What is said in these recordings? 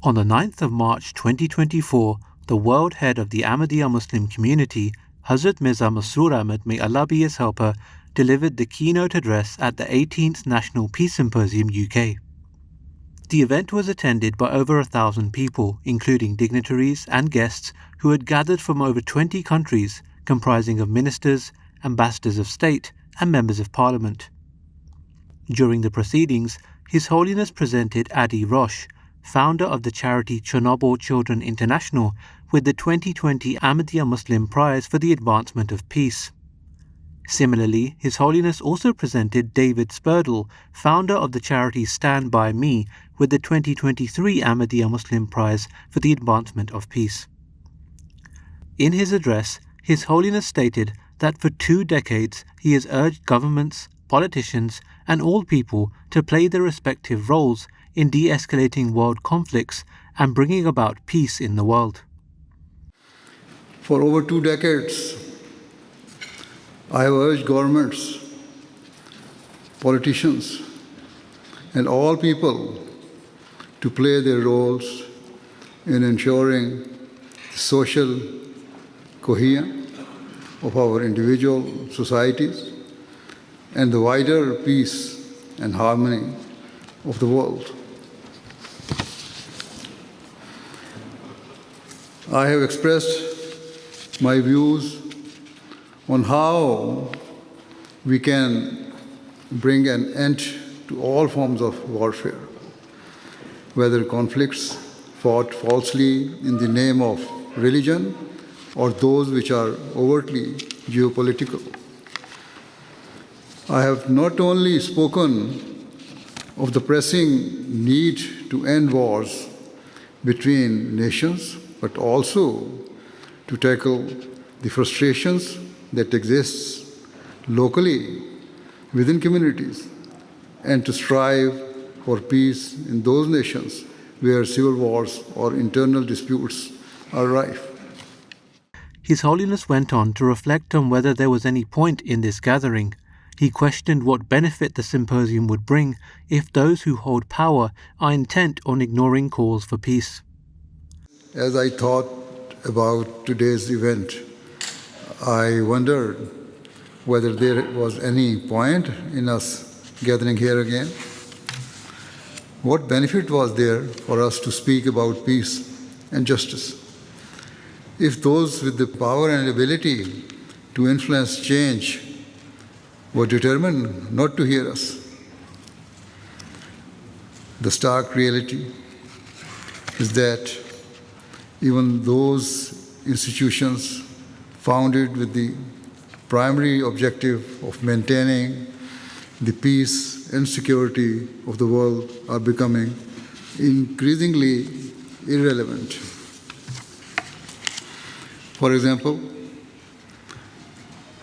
On the 9th of March 2024, the world head of the Ahmadiyya Muslim Community, Hazrat Mirza Masroor Ahmad, may Allah be his helper, delivered the keynote address at the 18th National Peace Symposium UK. The event was attended by over 1,000 people, including dignitaries and guests who had gathered from over 20 countries, comprising of ministers, ambassadors of state, and members of parliament. During the proceedings, His Holiness presented Adi Rosh, founder of the charity Chernobyl Children International, with the 2020 Ahmadiyya Muslim Prize for the Advancement of Peace. Similarly, His Holiness also presented David Spurdle, founder of the charity Stand By Me, with the 2023 Ahmadiyya Muslim Prize for the Advancement of Peace. In his address, His Holiness stated that for 2 decades he has urged governments, politicians, and all people to play their respective roles in de-escalating world conflicts and bringing about peace in the world. For over 2 decades, I have urged governments, politicians, and all people to play their roles in ensuring the social cohesion of our individual societies and the wider peace and harmony of the world. I have expressed my views on how we can bring an end to all forms of warfare, whether conflicts fought falsely in the name of religion or those which are overtly geopolitical. I have not only spoken of the pressing need to end wars between nations, but also to tackle the frustrations that exists locally within communities and to strive for peace in those nations where civil wars or internal disputes are rife. His Holiness went on to reflect on whether there was any point in this gathering. He questioned what benefit the symposium would bring if those who hold power are intent on ignoring calls for peace. As I thought about today's event, I wondered whether there was any point in us gathering here again. What benefit was there for us to speak about peace and justice if those with the power and ability to influence change were determined not to hear us? The stark reality is that even those institutions founded with the primary objective of maintaining the peace and security of the world are becoming increasingly irrelevant. For example,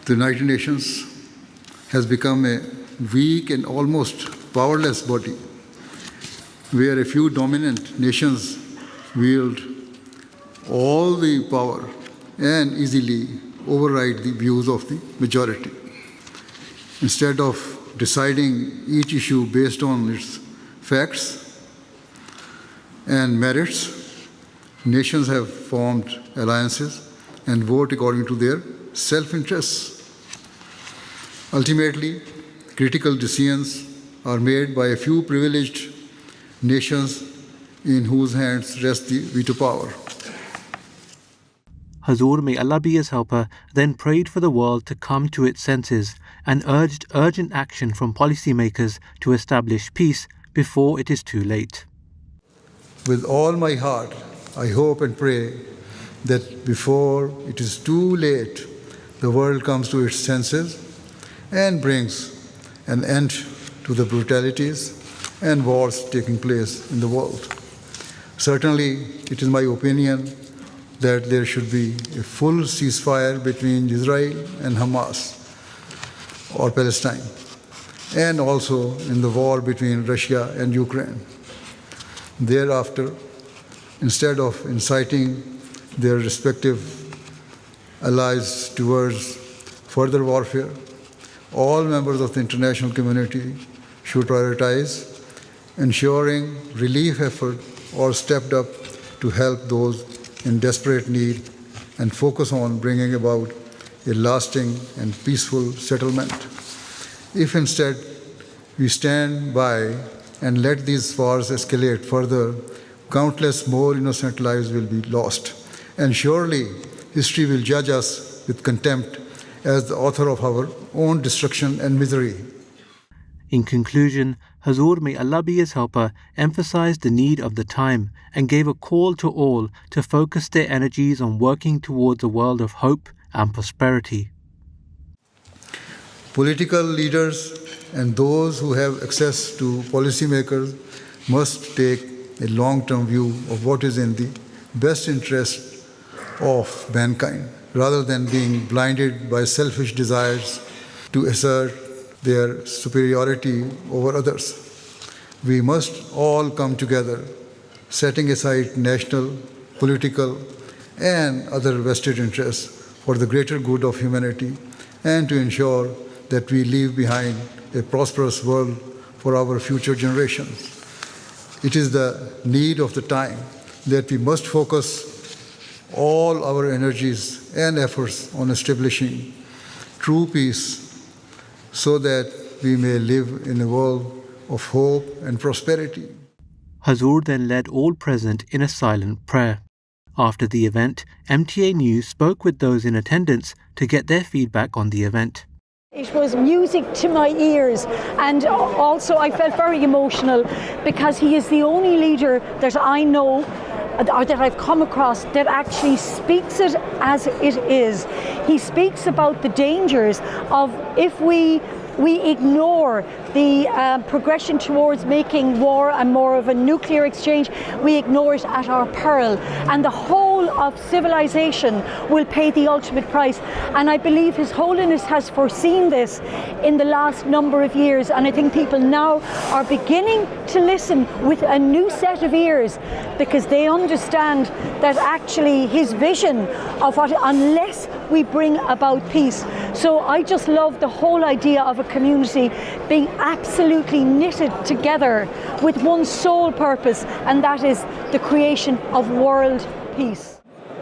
the United Nations has become a weak and almost powerless body, where a few dominant nations wield all the power and easily override the views of the majority. Instead of deciding each issue based on its facts and merits, nations have formed alliances and vote according to their self-interests. Ultimately, critical decisions are made by a few privileged nations in whose hands rests the veto power. Hazur, may Allah be his helper, then prayed for the world to come to its senses and urged urgent action from policymakers to establish peace before it is too late. With all my heart, I hope and pray that before it is too late, the world comes to its senses and brings an end to the brutalities and wars taking place in the world. Certainly, it is my opinion that there should be a full ceasefire between Israel and Hamas or Palestine, and also in the war between Russia and Ukraine. Thereafter, instead of inciting their respective allies towards further warfare, all members of the international community should prioritize ensuring relief efforts or stepped up to help those in desperate need and focus on bringing about a lasting and peaceful settlement. If instead we stand by and let these wars escalate further, countless more innocent lives will be lost. And surely history will judge us with contempt as the author of our own destruction and misery. In conclusion, Hazur, may Allah be his helper, emphasized the need of the time and gave a call to all to focus their energies on working towards a world of hope and prosperity. Political leaders and those who have access to policymakers must take a long-term view of what is in the best interest of mankind, rather than being blinded by selfish desires to assert their superiority over others. We must all come together, setting aside national, political, and other vested interests for the greater good of humanity, and to ensure that we leave behind a prosperous world for our future generations. It is the need of the time that we must focus all our energies and efforts on establishing true peace so that we may live in a world of hope and prosperity. Hazur then led all present in a silent prayer. After the event, MTA News spoke with those in attendance to get their feedback on the event. It was music to my ears, and also I felt very emotional because he is the only leader that I know or that I've come across that actually speaks it as it is. He speaks about the dangers of if we ignore the progression towards making war and more of a nuclear exchange, we ignore it at our peril, and the whole of civilization will pay the ultimate price. And I believe His Holiness has foreseen this in the last number of years, and I think people now are beginning to listen with a new set of ears, because they understand that actually his vision of what, unless we bring about peace. So I just love the whole idea of a community being absolutely knitted together with one sole purpose, and that is the creation of world peace.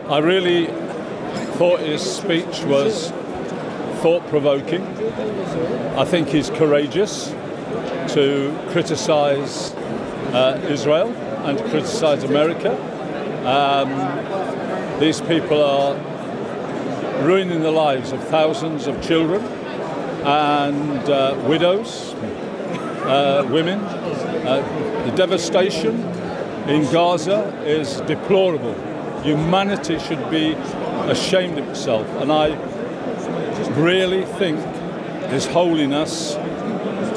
I really thought his speech was thought-provoking. I think he's courageous to criticise Israel and to criticise America. These people are ruining the lives of thousands of children and widows, women. The devastation in Gaza is deplorable. Humanity should be ashamed of itself, and I really think His Holiness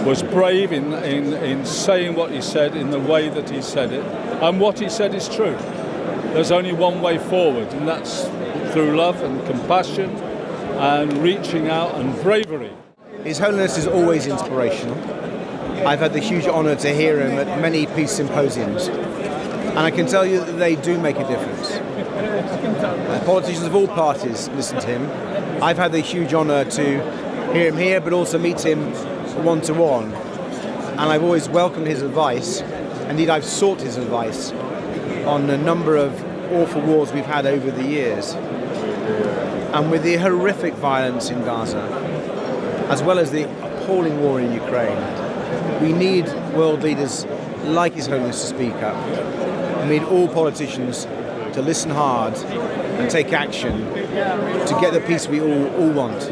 was brave in saying what he said in the way that he said it, and what he said is true. There's only one way forward, and that's through love and compassion and reaching out and bravery. His Holiness is always inspirational. I've had the huge honour to hear him at many peace symposiums, and I can tell you that they do make a difference. Politicians of all parties listen to him. I've had the huge honour to hear him here, but also meet him one-to-one, and I've always welcomed his advice. Indeed, I've sought his advice on a number of awful wars we've had over the years. And with the horrific violence in Gaza, as well as the appalling war in Ukraine, we need world leaders like His Holiness to speak up. We need all politicians to listen hard and take action to get the peace we all want.